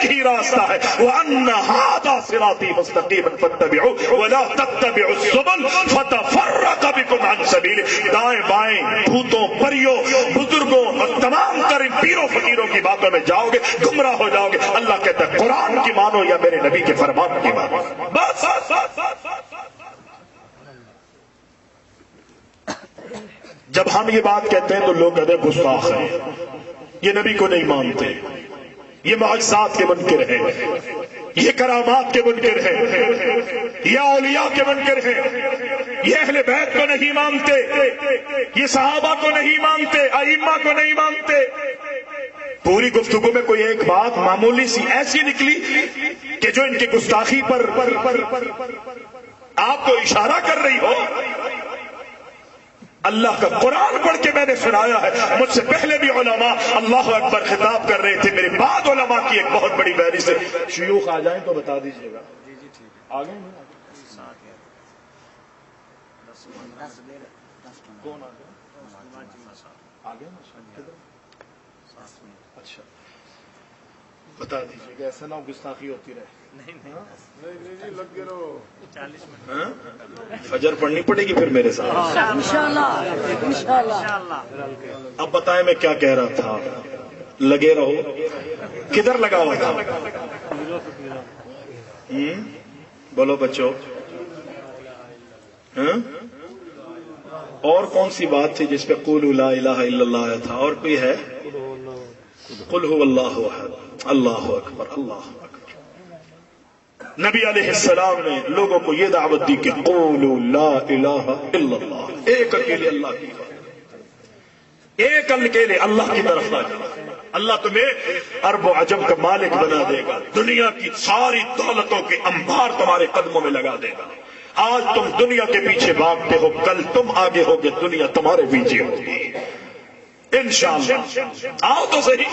ایک ہی راستہ ہے، وَأَنَّ هَذَا صِرَاطِي مُسْتَقِيمًا فَاتَّبِعُوهُ وَلَا تَتَّبِعُوا السُّبُلَ فَتَفَرَّقَ بِكُمْ عَنْ سَبِيلِهِ۔ دائیں بائیں بھوتوں پریوں بزرگوں اور تمام تر پیروں فقیروں کی باتوں میں جاؤ گے، گمراہ ہو جاؤ گے۔ اللہ کہتا ہے قرآن کی مانو یا میرے نبی کے فرمان کی مانو، بس۔ جب ہم یہ بات کہتے ہیں تو لوگ کہتے ہیں گستاخ ہیں، یہ نبی کو نہیں مانتے، یہ معجزات کے منکر ہیں، یہ کرامات کے منکر ہیں، یہ اولیاء کے منکر ہیں، یہ اہل بیت کو نہیں مانتے، یہ صحابہ کو نہیں مانتے، ائمہ کو نہیں مانتے۔ پوری گفتگو میں کوئی ایک بات معمولی سی ایسی نکلی کہ جو ان کی گستاخی پر آپ کو اشارہ کر رہی ہو۔ اللہ کا قرآن پڑھ کے میں نے سنایا ہے، مجھ سے پہلے بھی علماء اللہ اکبر خطاب کر رہے تھے، میرے بعد علماء کی ایک بہت بڑی فہرست ہے۔ شیوخ آ جائیں تو بتا دیجیے گا۔ آگے کون آگے؟ اچھا بتا دیجیے گا، ایسا نہ ہو گستاخی ہوتی رہے۔ فجر پڑھنی پڑے گی پھر میرے ساتھ انشاءاللہ۔ اب بتائیں میں کیا کہہ رہا تھا، لگے رہو۔ کدھر لگا ہوا تھا؟ بولو بچوں، اور کون سی بات تھی جس پہ قولوا لا الہ الا اللہ آیا تھا؟ اور کوئی ہے؟ قل هو اللہ احد، اللہ اکبر، اللہ اکبر۔ نبی علیہ السلام نے لوگوں کو یہ دعوت دی کہ قولوا لا الہ الا اللہ، ایک اکیلے اللہ کی بات، ایک اکیلے اللہ کی طرف آ جاؤ، اللہ تمہیں عرب و عجم کا مالک بنا دے گا، دنیا کی ساری دولتوں کے انبار تمہارے قدموں میں لگا دے گا۔ آج تم دنیا کے پیچھے بھاگتے ہو، کل تم آگے ہوگے، دنیا تمہارے پیچھے ہوگی انشاءاللہ۔ آؤ تو صحیح۔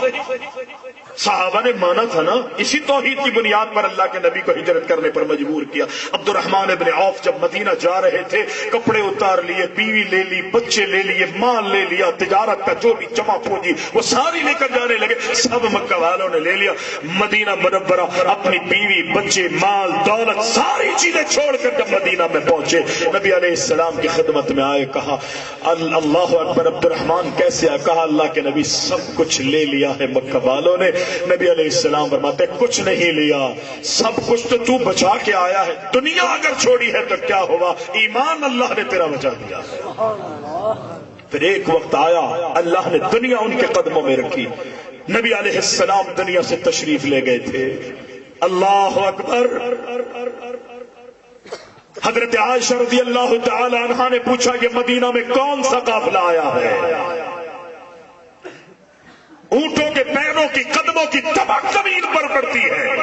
صحابہ نے مانا تھا نا، اسی توحید کی بنیاد پر اللہ کے نبی کو ہجرت کرنے پر مجبور کیا۔ عبد الرحمن ابن عوف جب مدینہ جا رہے تھے، کپڑے اتار لیے، بیوی لے لی، بچے لے لیے، مال لے لیا، تجارت کا جو بھی جمع پونجی وہ ساری لے کر جانے لگے، سب مکہ والوں نے لے لیا۔ مدینہ منورہ اپنی بیوی، بچے، مال، دولت، ساری چیزیں چھوڑ کر جب مدینہ میں پہنچے، نبی علیہ السلام کی خدمت میں آئے، کہا اللہ اکبر، عبد الرحمن کیسے آئے؟ کہا اللہ کے نبی سب کچھ لے لیا ہے مکہ والوں نے۔ نبی علیہ السلام فرماتے کچھ نہیں لیا، سب کچھ تو بچا کے آیا ہے، دنیا اگر چھوڑی ہے تو کیا ہوا، ایمان اللہ نے تیرا بچا دیا۔ پھر ایک وقت آیا اللہ نے دنیا ان کے قدموں میں رکھی، نبی علیہ السلام دنیا سے تشریف لے گئے تھے۔ اللہ اکبر۔ حضرت عائشہ رضی اللہ تعالی عنہا نے پوچھا کہ مدینہ میں کون سا قافلہ آیا ہے؟ اونٹوں کے پیروں کی قدموں کی تباہ زمین پر پڑتی ہے۔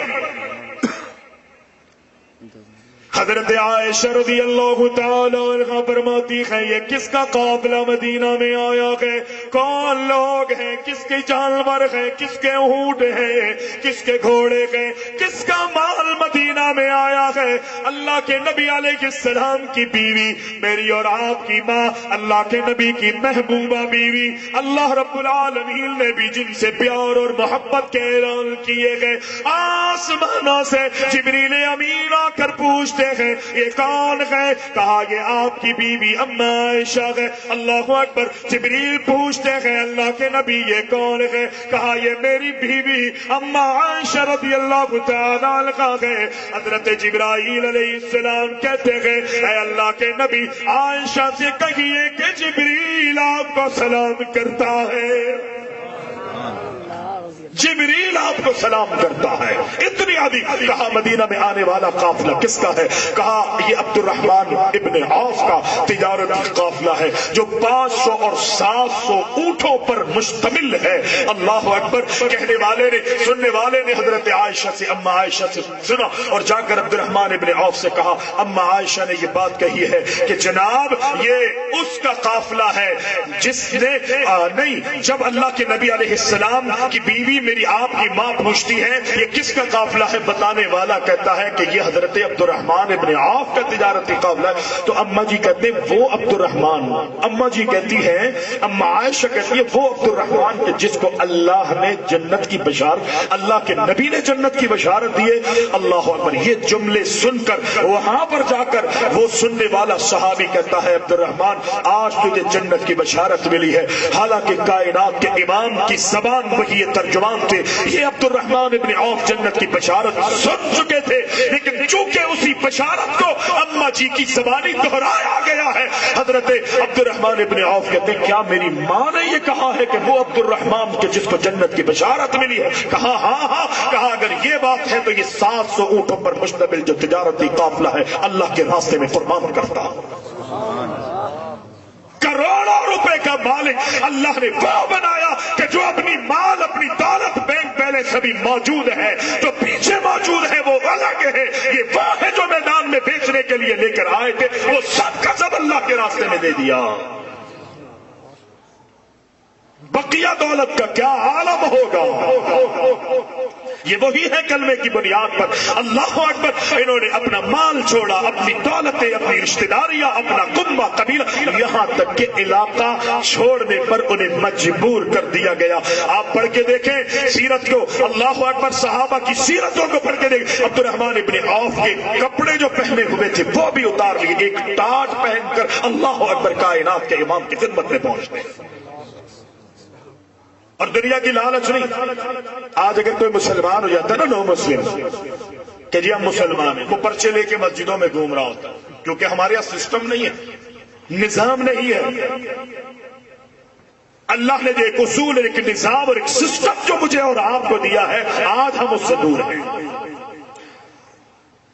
حضرت عائشہ رضی اللہ تعالی عنہ فرماتی ہے یہ کس کا قافلہ مدینہ میں آیا ہے؟ کون لوگ ہیں؟ کس کے جانور ہیں؟ کس کے اونٹ ہیں؟ کس کے گھوڑے ہیں؟ کس کا مال مدینہ میں آیا ہے؟ اللہ کے نبی علیہ السلام کی بیوی، میری اور آپ کی ماں، اللہ کے نبی کی محبوبہ بیوی، اللہ رب العالمین نے بھی جن سے پیار اور محبت کے اعلان کیے گئے۔ آسمانوں سے جبریل امین آ کر پوچھتے ہیں یہ کون ہے؟ کہا یہ آپ کی بیوی اما عائشہ ہے۔ اللہ اکبر۔ جبریل پوچھتے ہیں اللہ کے نبی یہ کون ہے؟ کہا یہ میری بیوی اما عائشہ رضی اللہ تعالی عنہا ہے۔ حضرت جبرائیل علیہ السلام کہتے ہیں اے اللہ کے نبی عائشہ سے کہیے کہ جبریل آپ کو سلام کرتا ہے، جبریل آپ کو سلام کرتا ہے۔ اتنی عادی۔ کہا مدینہ میں آنے والا قافلہ کس کا ہے؟ کہا یہ عبد الرحمن ابن عوف کا تجارتی قافلہ ہے جو 500 اور 700 اونٹوں پر مشتمل ہے۔ اللہ اکبر۔ کہنے والے نے، سننے والے نے حضرت عائشہ سے، اما عائشہ سے سنا اور جا کر عبد الرحمن ابن عوف سے کہا اما عائشہ نے یہ بات کہی ہے کہ جناب یہ اس کا قافلہ ہے جس نے نہیں، جب اللہ کے نبی علیہ السلام کی بیوی میری آپ کی ماں پوچھتی ہے یہ کس کا قافلہ ہے؟ بتانے والا کہتا ہے کہ یہ حضرت عبد الرحمن ابن عوف کا تجارتی قافلہ ہے۔ تو اما جی کہتے ہیں وہ عبد الرحمن، اما جی کہتی ہے، اما عائشہ کہتی ہے وہ عبد الرحمن کہ جس کو اللہ نے جنت کی بشارت، اللہ کے نبی نے جنت کی بشارت دیے۔ اللہ اکبر! یہ جملے سن کر وہاں پر جا کر وہ سننے والا صحابی کہتا ہے عبد الرحمن آج تجھے جنت کی بشارت ملی ہے، حالانکہ کائنات کے امام کی زبان وہی ترجمان تھے، یہ عبد الرحمن ابن عوف جنت کی بشارت سن چکے تھے، لیکن چونکہ اسی بشارت کو اما جی کی زبانی دہرایا گیا ہے، حضرت عبد الرحمن ابن عوف کہتے ہیں کیا میری ماں نے یہ کہا ہے کہ وہ عبد الرحمن کے جس کو جنت کی بشارت ملی ہے؟ کہا ہاں۔ کہا اگر یہ بات ہے تو یہ 700 اونٹوں پر مشتمل جو تجارتی قافلہ ہے اللہ کے راستے میں قربان کرتا ہوں۔ کروڑوں روپے کا مالک اللہ نے وہ بنایا کہ جو اپنی مال اپنی دولت بینک بیلنس سبھی موجود ہے، جو پیچھے موجود ہے وہ الگ ہے، یہ وہ ہے جو میدان میں بیچنے کے لیے لے کر آئے تھے، وہ سب کا سب اللہ کے راستے میں دے دیا۔ بقیہ دولت کا کیا عالم ہوگا؟ یہ وہی ہے کلمے کی بنیاد پر اللہ اکبر انہوں نے اپنا مال چھوڑا، اپنی دولتیں، اپنی رشتہ داریاں، اپنا کنبہ قبیلہ، یہاں تک کہ علاقہ چھوڑنے پر انہیں مجبور کر دیا گیا۔ آپ پڑھ کے دیکھیں سیرت کو، اللہ اکبر، صحابہ کی سیرتوں کو پڑھ کے دیکھیں۔ عبد الرحمن ابن عوف کے کپڑے جو پہنے ہوئے تھے وہ بھی اتار لیے، ایک ٹاٹ پہن کر اللہ اکبر کائنات کے امام کی خدمت میں پہنچتے۔ اور دنیا کی لالچ نہیں۔ آج اگر کوئی مسلمان ہو جاتا ہے نا، نو مسلم، کہ جی ہم مسلمان ہیں، وہ پرچے لے کے مسجدوں میں گھوم رہا ہوتا ہے، کیونکہ ہمارے یہاں سسٹم نہیں ہے، نظام نہیں ہے۔ اللہ نے جو ایک اصول، ایک نظام اور ایک سسٹم جو مجھے اور آپ کو دیا ہے، آج ہم اس سے دور ہیں۔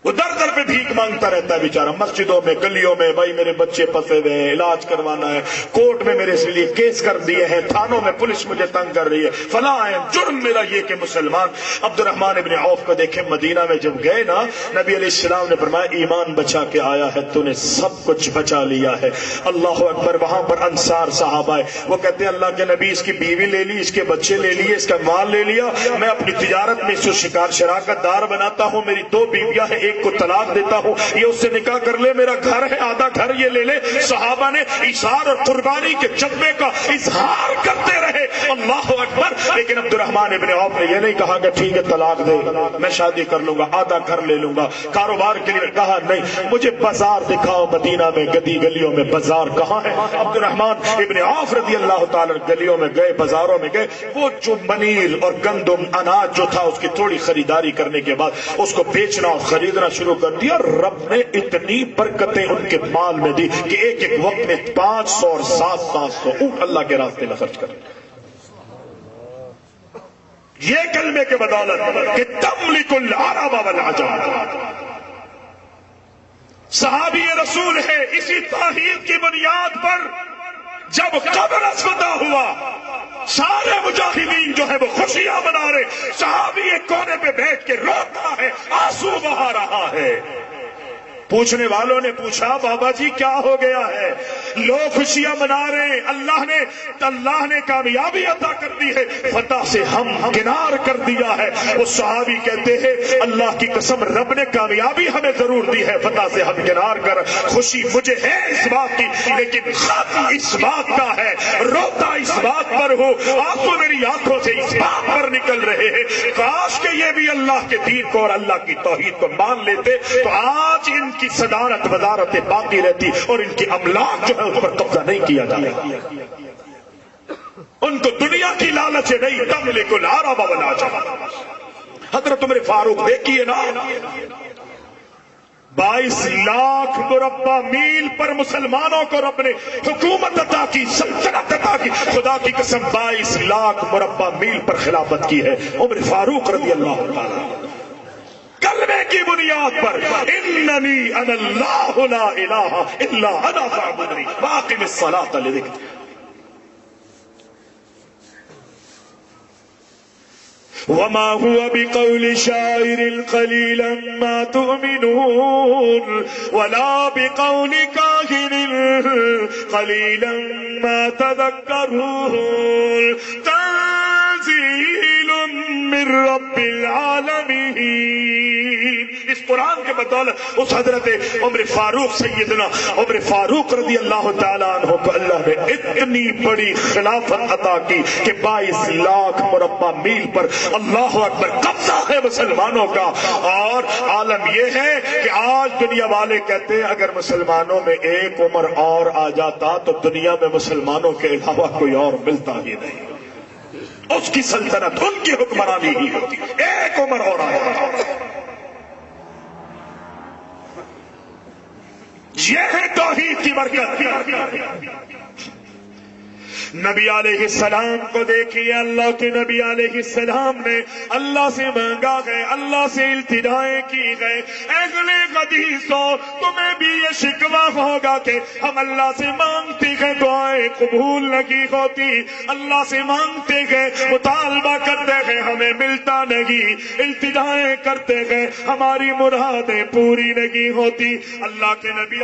وہ در در پہ بھیک مانگتا رہتا ہے بیچارہ، مسجدوں میں، گلیوں میں، بھائی میرے بچے پھنسے ہوئے ہیں، علاج کروانا ہے، کورٹ میں میرے اس لیے کیس کر دیے ہیں، تھانوں میں پولیس مجھے تنگ کر رہی ہے، فلاں ہے، جرم میرا یہ کہ مسلمان۔ عبد الرحمن ابن عوف کو دیکھیں، مدینہ میں جب گئے نا، نبی علیہ السلام نے فرمایا ایمان بچا کے آیا ہے، تو نے سب کچھ بچا لیا ہے۔ اللہ اکبر! وہاں پر انصار صحابہ ہے، وہ کہتے ہیں اللہ کے نبی اس کی بیوی لے لی، اس کے بچے لے لیے، اس کا مال لے لیا، میں اپنی تجارت میں اس کو شکار شراکت دار بناتا ہوں، میری 2 بیویاں ہیں، ایک کو طلاق دیتا ہوں، یہ اس سے نکاح کر لے، میرا گھر ہے، آدھا گھر یہ لے لے۔ صحابہ نے ایثار اور قربانی کے جذبے کا اظہار کرتے رہے، اللہ اکبر۔ لیکن عبد الرحمن ابن عوف نے یہ نہیں کہا کہ ٹھیک ہے طلاق دے، میں شادی کر لوں گا، آدھا گھر لے لوں گا، کاروبار کے لیے، کہا نہیں، مجھے بازار دکھاؤ، مدینہ میں گلی گلیوں میں بازار کہاں ہے؟ عبد الرحمن ابن عوف رضی اللہ تعالی گلیوں میں گئے، بازاروں میں گئے، وہ جو منیر اور گندم اناج جو تھا اس کی تھوڑی خریداری کرنے کے بعد اس کو بیچنا اور خریدنا شروع کر دیا۔ رب نے اتنی برکتیں ان کے مال میں دی کہ ایک ایک وقت میں 500 اور 700 اونٹ اللہ کے راستے میں خرچ کر، یہ کلمے کے بدولت کہ تملک العرب والعجم۔ صحابی رسول ہے، اسی توحید کی بنیاد پر جب قبر اسودہ ہوا، سارے مجاہدین جو ہے وہ خوشیاں منا رہے، صحابی ایک کونے پہ بیٹھ کے روتا ہے، آنسو بہا رہا ہے۔ پوچھنے والوں نے پوچھا بابا جی کیا ہو گیا ہے؟ لوگ خوشیاں منا رہے ہیں، اللہ نے کامیابی عطا کر دی ہے، فتح سے ہم کنار کر دیا ہے۔ وہ صحابی کہتے ہیں اللہ کی قسم رب نے کامیابی ہمیں ضرور دی ہے، فتح سے ہم کنار کر، خوشی مجھے ہے اس بات کی، لیکن غم اس بات کا ہے، روتا اس بات پر ہو، آنسو میری آنکھوں سے اس بات پر نکل رہے ہیں، کاش کہ یہ بھی اللہ کے دین کو اور اللہ کی توحید کو مان لیتے تو آج ان کی صدارت وزارتیں باقی رہتی اور ان کی املاک جو ہے اس پر قبضہ نہیں کیا جاتا۔ ان کو دنیا کی لالچ نہیں، تملک العرب والعجم۔ حضرت عمر فاروق دیکھیے نا، 22 لاکھ مربع میل پر مسلمانوں کو رب نے حکومت عطا کی، سلطنت عطا کی، خدا کی قسم 22 لاکھ مربع میل پر خلافت کی ہے عمر فاروق رضی اللہ تعالیٰ، کلمے کی بنیاد پر، اننی انا اللہ لا الہ الا انا فاعبدنی واقم الصلاۃ لذکری۔ وما هو بقول شاعر قليلا ما تؤمنون ولا بقول كاهن قليلا ما تذكرون تنزيل من رب العالمین. اس قرآن کے بدولت اس حضرت عمر فاروق سیدنا عمر فاروق رضی اللہ تعالیٰ عنہ کو اللہ نے اتنی بڑی خلافت عطا کی کہ 22 لاکھ مربع میل پر اللہ اکبر قبضہ ہے مسلمانوں کا. اور عالم یہ ہے کہ آج دنیا والے کہتے ہیں اگر مسلمانوں میں ایک عمر اور آ جاتا تو دنیا میں مسلمانوں کے علاوہ کوئی اور ملتا ہی نہیں. اس کی سلطنت ان کی حکمرانی ہی ہوتی. ایک عمر اور آ جاتا. یہ ہے توحید کی برکت. نبی علیہ السلام کو دیکھیے, اللہ کے نبی علیہ السلام نے اللہ سے مانگا ہے, اللہ سے التجائیں کی ہے. اگلے حدیثوں تمہیں بھی یہ شکوہ ہوگا کہ ہم اللہ سے مانگتے ہیں دعائیں قبول نہیں ہوتی, اللہ سے مانگتے ہیں مطالبہ کرتے ہیں ہمیں ملتا نہیں, التجائیں کرتے ہیں ہماری مرادیں پوری نہیں ہوتی. اللہ کے نبی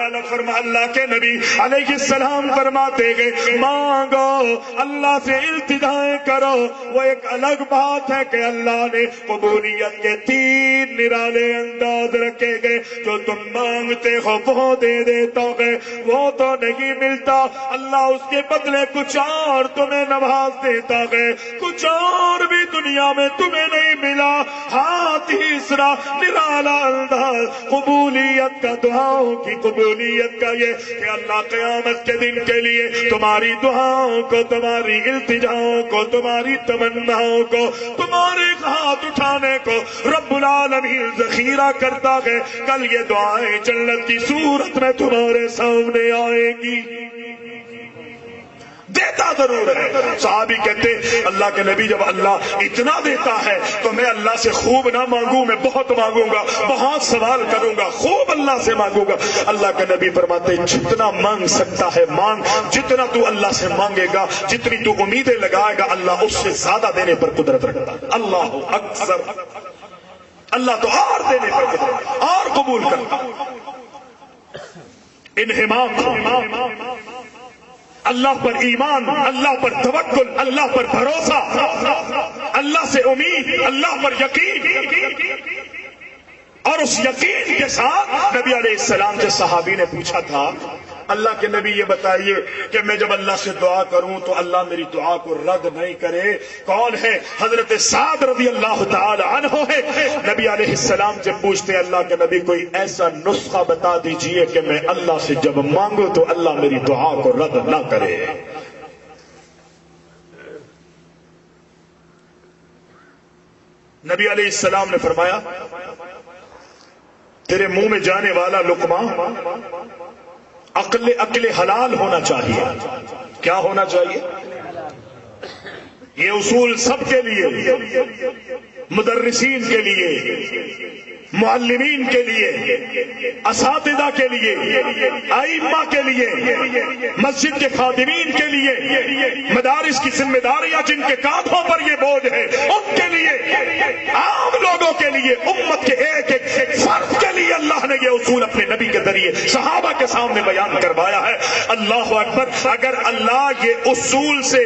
علیہ السلام فرماتے ہیں مانگو, اللہ سے التجائیں کرو. وہ ایک الگ بات ہے کہ اللہ نے قبولیت کے 3 نرالے انداز رکھے گئے. جو تم مانگتے ہو وہ دے دیتا ہے, وہ تو نہیں ملتا. اللہ اس کے بدلے کچھ اور تمہیں نواز دیتا ہے, کچھ اور بھی دنیا میں تمہیں نہیں ملا. ہاں تیسرا نرالا انداز قبولیت کا, دعاؤں کی قبولیت کا یہ کہ اللہ قیامت کے دن کے لیے تمہاری دعاؤں کو, تمہاری التجاؤں کو, تمہاری تمناؤں کو, تمہارے ہاتھ اٹھانے کو رب العالمین ذخیرہ کرتا ہے. کل یہ دعائیں جنت کی صورت میں تمہارے سامنے آئیں گی. دیتا ضرور ہے. صحابی کہتے اللہ کے نبی جب اللہ اتنا دیتا ہے تو میں اللہ سے خوب نہ مانگوں, میں بہت مانگوں گا, بہت سوال کروں گا, خوب اللہ سے مانگوں گا. اللہ کے نبی فرماتے جتنا مانگ سکتا ہے مانگ, جتنا تو اللہ سے مانگے گا, جتنی تو امیدیں لگائے گا, اللہ اس سے زیادہ دینے پر قدرت رکھتا ہے. اللہ اکثر, اللہ تو اور دینے پر قدرت, اور قبول کرتا. انہمام, اللہ پر ایمان, اللہ پر توکل, اللہ پر بھروسہ, اللہ سے امید, اللہ پر یقین. اور اس یقین کے ساتھ نبی علیہ السلام سے صحابی نے پوچھا تھا اللہ کے نبی یہ بتائیے کہ میں جب اللہ سے دعا کروں تو اللہ میری دعا کو رد نہیں کرے. کون ہے؟ حضرت سعد رضی اللہ تعالی عنہ ہے. نبی علیہ السلام سے پوچھتے اللہ کے نبی کوئی ایسا نسخہ بتا دیجئے کہ میں اللہ سے جب مانگوں تو اللہ میری دعا کو رد نہ کرے. نبی علیہ السلام نے فرمایا تیرے منہ میں جانے والا لقمہ عقل حلال ہونا چاہیے. کیا ہونا چاہیے؟ یہ اصول سب کے لیے, مدرسین کے لیے, معلمین کے لیے, اساتذہ کے لیے, ائمہ کے لیے, مسجد کے خادمین کے لیے, مدارس کی ذمہ داریاں جن کے کاندھوں پر یہ بوجھ ہے ان کے لیے, عام لوگوں کے لیے, امت کے ایک ایک فرد کے لیے اللہ نے یہ اصول اپنے نبی کے ذریعے صحابہ کے سامنے بیان کروایا ہے. اللہ اکبر. اگر اللہ یہ اصول سے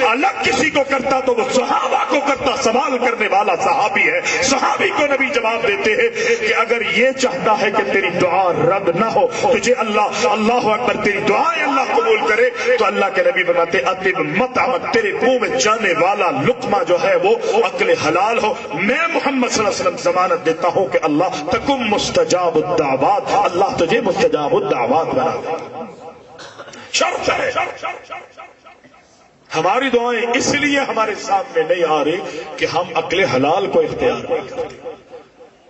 الگ کسی کو کرتا تو وہ صحابہ کو کرتا. سوال کرنے والا صحابی ہے. صحابی کو نبی جواب دیتے ہیں کہ اگر یہ چاہتا ہے کہ تیری دعا رد نہ ہو, تجھے اللہ اکبر تیری دعائیں اللہ قبول کرے, تو اللہ کے نبی بتاتے اطب مطعمک, تیرے منہ میں جانے والا لقمہ جو ہے وہ عقل حلال ہو. میں محمد صلی اللہ علیہ وسلم ضمانت دیتا ہوں کہ اللہ تکم مستجاب الدعوات, اللہ تجھے مستجاب الدعوات بنا دے. شرط ہے. ہماری دعائیں اس لیے ہمارے سامنے نہیں آ رہی کہ ہم عقل حلال کو اختیار کرتے,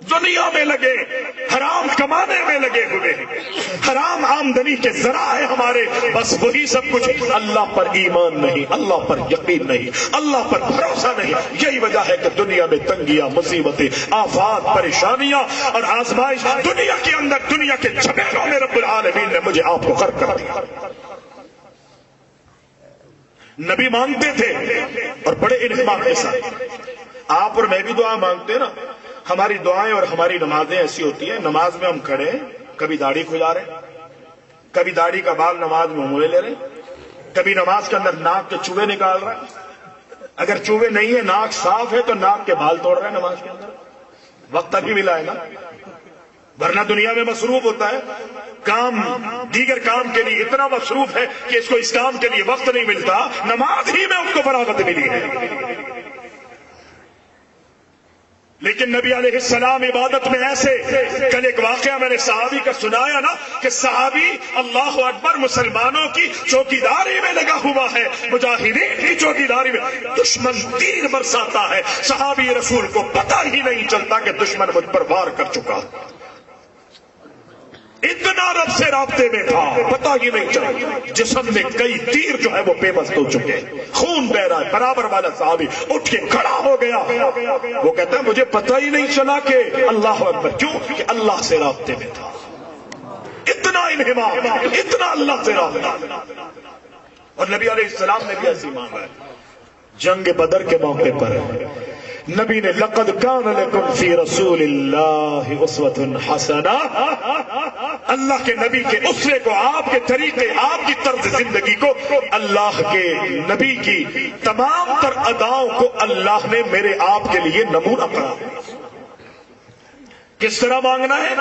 دنیا میں لگے, حرام کمانے میں لگے ہوئے ہیں, حرام آمدنی کے ذرائع ہمارے, بس وہی سب کچھ. اللہ پر ایمان نہیں, اللہ پر یقین نہیں, اللہ پر بھروسہ نہیں. یہی وجہ ہے کہ دنیا میں تنگیاں, مصیبتیں, آفات, پریشانیاں اور آزمائش دنیا کے اندر, دنیا کے جھمیلوں میں رب العالمین نے مجھے آپ کو غرق کر دیا. نبی مانگتے تھے اور بڑے انہمام کے ساتھ. آپ اور میں بھی دعا مانگتے ہیں نا. ہماری دعائیں اور ہماری نمازیں ایسی ہوتی ہیں, نماز میں ہم کھڑے ہیں, کبھی داڑھی کھلا رہے, کبھی داڑھی کا بال نماز میں منہ لے رہے, کبھی نماز کے اندر ناک کے چوہے نکال رہے. اگر چوہے نہیں ہے، ناک صاف ہے، تو ناک کے بال توڑ رہا ہے نماز کے اندر، وقت تک ہی ملا ہے نا، ورنہ دنیا میں مصروف ہوتا ہے، کام دیگر کام کے لیے اتنا مصروف ہے کہ اس کو اس کام کے لیے وقت نہیں ملتا، نماز ہی میں اس کو فراغت ملی ہے۔ لیکن نبی علیہ السلام عبادت میں ایسے، کل ایک واقعہ میں نے صحابی کا سنایا نا کہ صحابی اللہ اکبر مسلمانوں کی چوکیداری میں لگا ہوا ہے، مجاہدین کی چوکیداری میں، دشمن تیر برساتا ہے، صحابی رسول کو پتہ ہی نہیں چلتا کہ دشمن مجھ پر وار کر چکا، اتنا رب سے رابطے میں تھا، پتہ ہی نہیں چلا، جسم میں کئی تیر جو ہے وہ بے بس ہو چکے، خون بہ رہا ہے، برابر والا صحابی اٹھ کے کھڑا ہو گیا، وہ کہتا ہے مجھے پتہ ہی نہیں چلا کہ اللہ اکبر، کیوں کہ اللہ سے رابطے میں تھا، اتنا انہمام، اتنا اللہ سے رابطہ۔ اور نبی علیہ السلام نے بھی ایسی مانگا ہے، جنگ بدر کے موقع پر نبی نے لقد کان لکم فی رسول اللہ اسوۃ حسنہ، اللہ کے نبی کے اسوے کو، آپ کے طریقے، آپ کی طرز زندگی کو، اللہ کے نبی کی تمام تر اداؤں کو اللہ نے میرے آپ کے لیے نمونہ قرار۔ کس طرح مانگنا ہے؟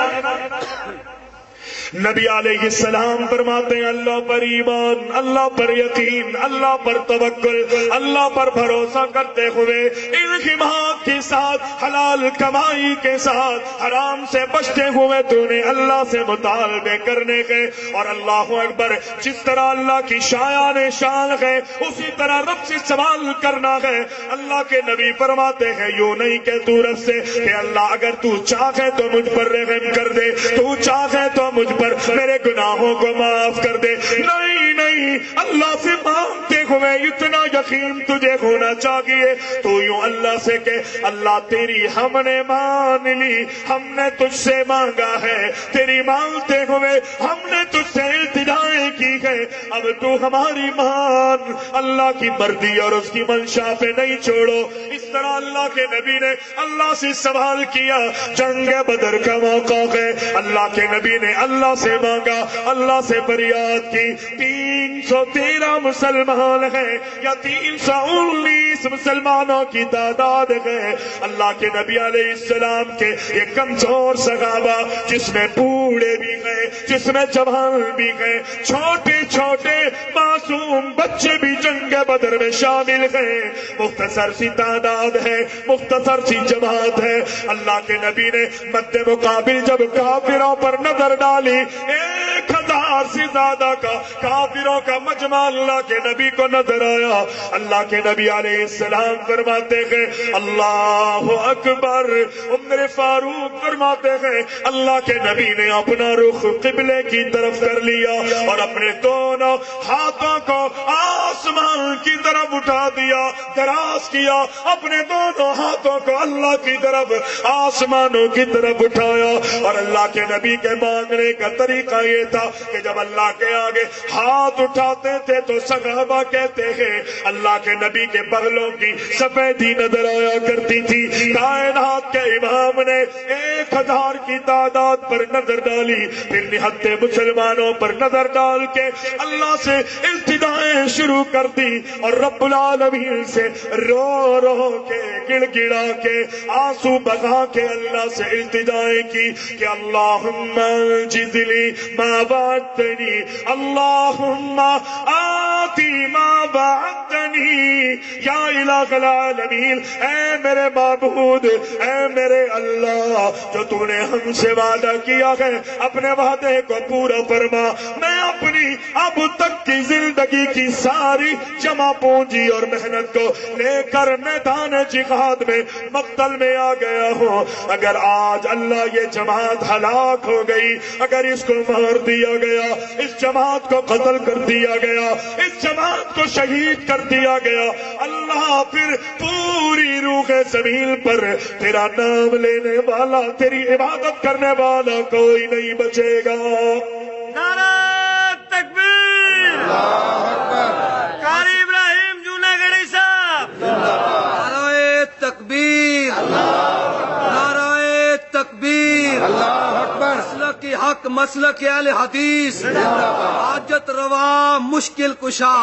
نبی علیہ السلام فرماتے ہیں اللہ پر ایمان، اللہ پر یقین، اللہ پر توکل، اللہ پر بھروسہ کرتے ہوئے انہمام کے ساتھ، حلال کمائی کے ساتھ، حرام سے بچتے ہوئے تو نے اللہ سے مطالبے کرنے کے، اور اللہ اکبر، جس طرح اللہ کی شایان شان ہے اسی طرح رب سے سوال کرنا ہے۔ اللہ کے نبی فرماتے ہیں یوں نہیں کہ تو رب سے کہ اللہ اگر تو چاہے تو مجھ پر رحم کر دے، تو چاہے تو مجھ پر میرے گناہوں کو معاف کر دے، نہیں نہیں، اللہ سے مانگتے ہوئے اتنا یقین تجھے ہونا چاہیے، تو یوں اللہ سے کہ اللہ تیری ہم نے مان لی، ہم نے تجھ سے مانگا ہے، تیری مانگتے ہوئے ہم نے تجھ سے التجائیں کی ہے، اب تو ہماری مان، اللہ کی مرضی اور اس کی منشا پہ نہیں چھوڑو۔ اس طرح اللہ کے نبی نے اللہ سے سوال کیا، جنگ بدر کا موقع ہے، اللہ کے نبی نے اللہ سے مانگا، اللہ سے فریاد کی، 313 مسلمان ہیں یا 319 مسلمانوں کی تعداد ہے، اللہ کے نبی علیہ السلام کے یہ کمزور صحابہ، جس میں بوڑھے بھی گئے، جس میں جوان بھی گئے، چھوٹے چھوٹے معصوم بچے بھی جنگ بدر میں شامل ہیں، مختصر سی تعداد ہے، مختصر سی جماعت ہے، اللہ کے نبی نے مد مقابل جب کافروں پر نظر ڈالی، 1000 سے زیادہ کا کافروں کا مجمع اللہ کے نبی کو نظر آیا، اللہ کے نبی علیہ السلام فرماتے ہیں اللہ اکبر، عمر فاروق فرماتے ہیں اللہ کے نبی نے اپنا رخ قبلے کی طرف کر لیا اور اپنے دونوں ہاتھوں کو آسمان کی طرف اٹھا دیا، دراز کیا، اپنے دونوں ہاتھوں کو اللہ کی طرف، آسمانوں کی طرف اٹھایا، اور اللہ کے نبی کے مانگنے کا طریقہ یہ تھا کہ جب اللہ کے آگے ہاتھ اٹھاتے تھے تو صحابہ کہتے ہیں اللہ کے نبی کے بغلوں کی سفیدی نظر آیا کرتی تھی۔ کائنات کے امام نے 1000 کی تعداد پر نظر ڈالی، پھر نہتے مسلمانوں پر نظر ڈال کے اللہ سے التجائیں شروع کر دی، اور رب العالمین سے رو رو کے، گڑ گڑا کے، آنسو بہا کے اللہ سے التجائیں کی کہ اللہم جزلی ما وعدتنی، اللہم آتی ما وعدتنی، یا الہ العالمین، اے میرے معبود، اے میرے اللہ، جو تو نے ہم سے وعدہ کیا ہے اپنے وعدے کو پورا فرما۔ میں اپنی اب تک کی زندگی کی ساری جمع پونجی اور محنت کو لے کر میدان جہاد میں مقتل میں آ گیا ہوں، اگر آج اللہ یہ جماعت ہلاک ہو گئی، اگر اس کو مار دیا گیا، اس جماعت کو قتل کر دیا گیا، اس جماعت کو شہید کر دیا گیا، اللہ پھر پوری روح زمین پر تیرا نام لینے والا، تیری عبادت کرنے والا کوئی نہیں بچے گا۔ نعرہ تکبیر، قاری ابراہیم جوناگڑھی صاحب، نعرہ تکبیر، نعرہ تکبیر، اللہ اکبر، حق مسلک اہل حدیث، حاجت روا مشکل کشا،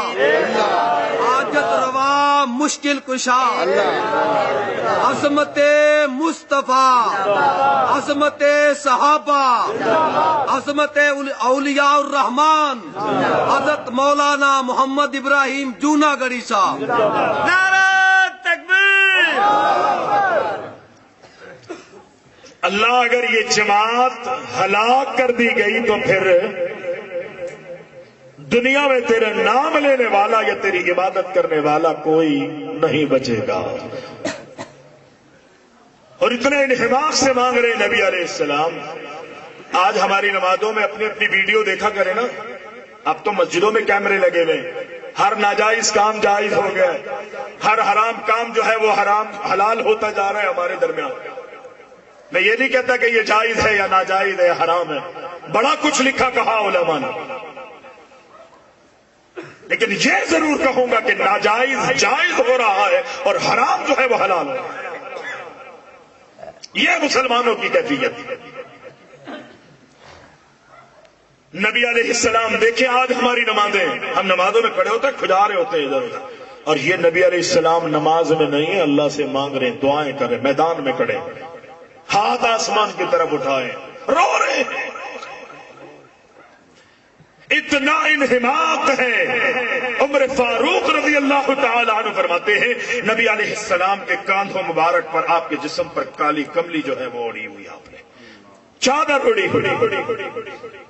حاجت روا مشکل کشا، عظمت مصطفیٰ، عظمت صحابہ، عظمت اولیاء الرحمان، حضرت مولانا محمد ابراہیم جوناگڑھی صاحب۔ نعرہ تکبیر! اللہ اگر یہ جماعت ہلاک کر دی گئی تو پھر دنیا میں تیرا نام لینے والا یا تیری عبادت کرنے والا کوئی نہیں بچے گا۔ اور اتنے انحماق سے مانگ رہے نبی علیہ السلام۔ آج ہماری نمازوں میں اپنی اپنی ویڈیو دیکھا کرے نا، اب تو مسجدوں میں کیمرے لگے ہوئے، ہر ناجائز کام جائز ہو گیا، ہر حرام کام جو ہے وہ حرام حلال ہوتا جا رہا ہے ہمارے درمیان۔ میں یہ نہیں کہتا کہ یہ جائز ہے یا ناجائز ہے یا حرام ہے، بڑا کچھ لکھا کہا علماء نے، لیکن یہ ضرور کہوں گا کہ ناجائز جائز ہو رہا ہے اور حرام جو ہے وہ حلال ہے۔ یہ مسلمانوں کی کیفیت ہے۔ نبی علیہ السلام دیکھیں آج ہماری نمازیں، ہم نمازوں میں کھڑے ہوتے ہیں، کھجا رہے ہوتے ہیں ادھر ادھر، اور یہ نبی علیہ السلام نماز میں نہیں ہے، اللہ سے مانگ رہے ہیں، دعائیں کر رہے ہیں، میدان میں کھڑے، ہاتھ آسمان کی طرف اٹھائے، رو رہے ہیں۔ اتنا انحماق ہے۔ عمر فاروق رضی اللہ تعالی عنہ فرماتے ہیں نبی علیہ السلام کے کاندھوں مبارک پر، آپ کے جسم پر کالی کملی جو ہے وہ اوڑھی ہوئی، آپ نے چادر اڑی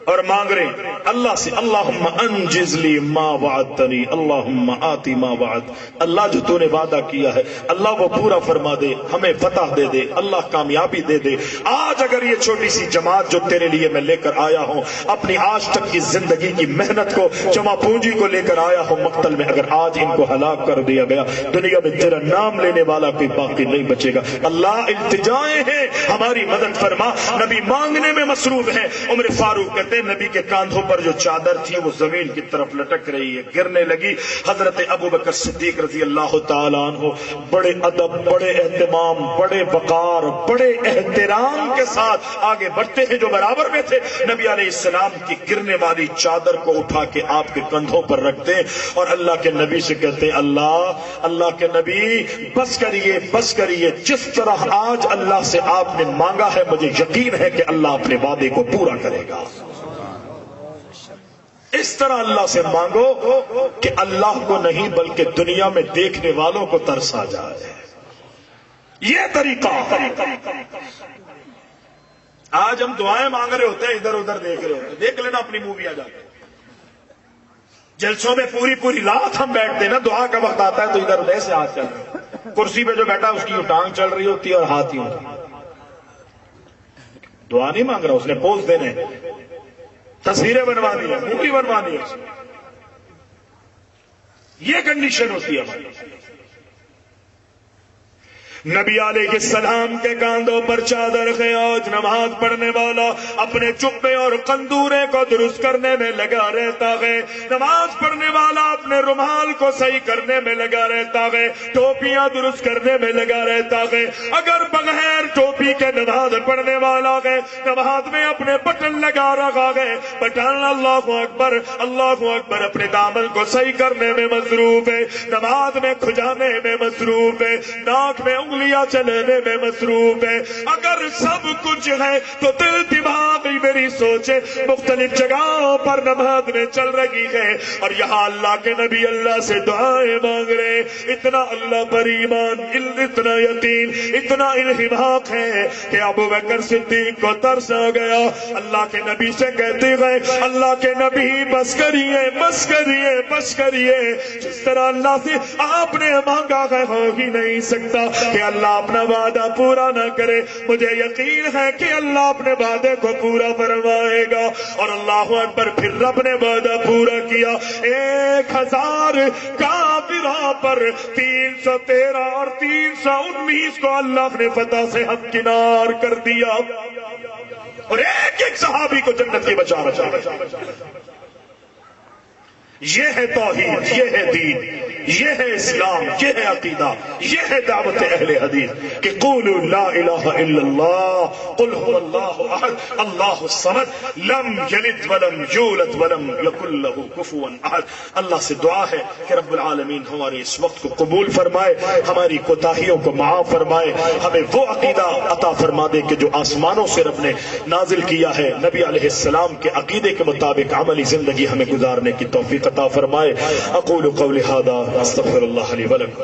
اور مانگ رہے اللہ سے، اللہم انجز لی ما وعدتنی، اللہم آتی ما وعد، اللہ جو تو نے وعدہ کیا ہے اللہ وہ پورا فرما دے، ہمیں فتح دے دے، اللہ کامیابی دے دے۔ آج اگر یہ چھوٹی سی جماعت جو تیرے لیے میں لے کر آیا ہوں، اپنی آج تک کی زندگی کی محنت کو، جمع پونجی کو لے کر آیا ہوں مقتل میں، اگر آج ان کو ہلاک کر دیا گیا، دنیا میں تیرا نام لینے والا کوئی باقی نہیں بچے گا۔ اللہ التجائیں ہیں، ہماری مدد فرما۔ نبی مانگنے میں مصروف ہے۔ عمر فاروق کہتے ہیں نبی کے کاندھوں پر جو چادر تھی وہ زمین کی طرف لٹک رہی ہے، گرنے لگی۔ حضرت ابو بکر صدیق رضی اللہ تعالیٰ عنہ بڑے ادب، بڑے اہتمام، بڑے وقار، بڑے احترام کے ساتھ آگے بڑھتے ہیں، جو برابر میں تھے، نبی علیہ السلام کی گرنے والی چادر کو اٹھا کے آپ کے کندھوں پر رکھتے ہیں اور اللہ کے نبی سے کہتے ہیں اللہ کے نبی بس کریے، بس کریے، جس طرح آج اللہ سے آپ نے مانگا ہے مجھے یقین ہے کہ اللہ اپنے وعدے کو پورا کرے گا۔ اس طرح اللہ سے مانگو کہ اللہ کو نہیں بلکہ دنیا میں دیکھنے والوں کو ترس آ جائے۔ یہ طریقہ آج ہم دعائیں مانگ رہے ہوتے ہیں، ادھر ادھر دیکھ رہے ہوتے ہیں، دیکھ لینا اپنی مووی آ جاتی ہے۔ جلسوں میں پوری رات ہم بیٹھتے ہیں نا، دعا کا وقت آتا ہے تو ادھر ادھر سے ہاتھ چل رہے ہیں، کرسی پہ جو بیٹھا اس کی ٹانگ چل رہی ہوتی ہے اور ہاتھ ہی ہوتا ہے۔ دعا نہیں مانگ رہا، اس نے پوز دینے، تصویریں بنوا دی، مووی بنوا دی، یہ کنڈیشن ہوتی ہے ہماری۔ نبی علیہ السلام کے کاندھوں پر چادر ہے، آج نماز پڑھنے والا اپنے چپے اور قندورے کو درست کرنے میں لگا رہتا ہے، نماز پڑھنے والا اپنے رومال کو صحیح کرنے میں لگا رہتا ہے، ٹوپیاں درست کرنے میں لگا رہتا ہے۔ اگر بغیر ٹوپی کے نماز پڑھنے والا ہے، نماز میں اپنے بٹن لگا رکھا ہے، بٹن اللہ اکبر اللہ اکبر، اپنے دامن کو صحیح کرنے میں مصروف ہے، نماز میں کھجانے میں مصروف ہے، ناک میں انگلیاں چلانے میں مصروف ہے۔ اگر سب کچھ ہے تو دل دماغ میری سوچے مختلف جگہوں پر نماز میں چل رہی ہے، اور یہاں اللہ کے نبی اللہ سے دعائیں مانگ رہے۔ اتنا اللہ پر ایمان، اتنا یقین، اتنا انحماق ہے کہ ابو بکر صدیق کو ترس آ گیا۔ اللہ کے نبی سے کہتے گئے اللہ کے نبی بس کریے، بس کریے، بس کریے، جس طرح اللہ سے آپ نے مانگا ہے ہو ہی نہیں سکتا کہ اللہ اپنا وعدہ پورا نہ کرے۔ مجھے یقین ہے کہ اللہ اپنے وعدے کو پورا فرمائے گا۔ اور اللہ اکبر، پھر رب نے وعدہ پورا کیا۔ 1000 کافروں پر 313 اور 319 کو اللہ نے فتح سے ہمکنار کر دیا، اور ایک ایک صحابی کو جنت کی بشارت۔ یہ ہے توحید، یہ ہے دین، یہ ہے اسلام، یہ ہے عقیدہ، یہ ہے دعوت اہل حدیث کہ قولوا لا الہ الا اللہ قل هو اللہ احد اللہ الصمد لم یلد ولم یولد ولم یکن له کفوا احد۔ اللہ سے دعا ہے کہ رب العالمین ہمارے اس وقت کو قبول فرمائے، ہماری کوتاہیوں کو معاف فرمائے، ہمیں وہ عقیدہ عطا فرما دے کہ جو آسمانوں سے رب نے نازل کیا ہے، نبی علیہ السلام کے عقیدے کے مطابق عملی زندگی ہمیں گزارنے کی توفیق عطا فرمائے۔ اقول قولی ھذا استغفر اللہ لی ولکم۔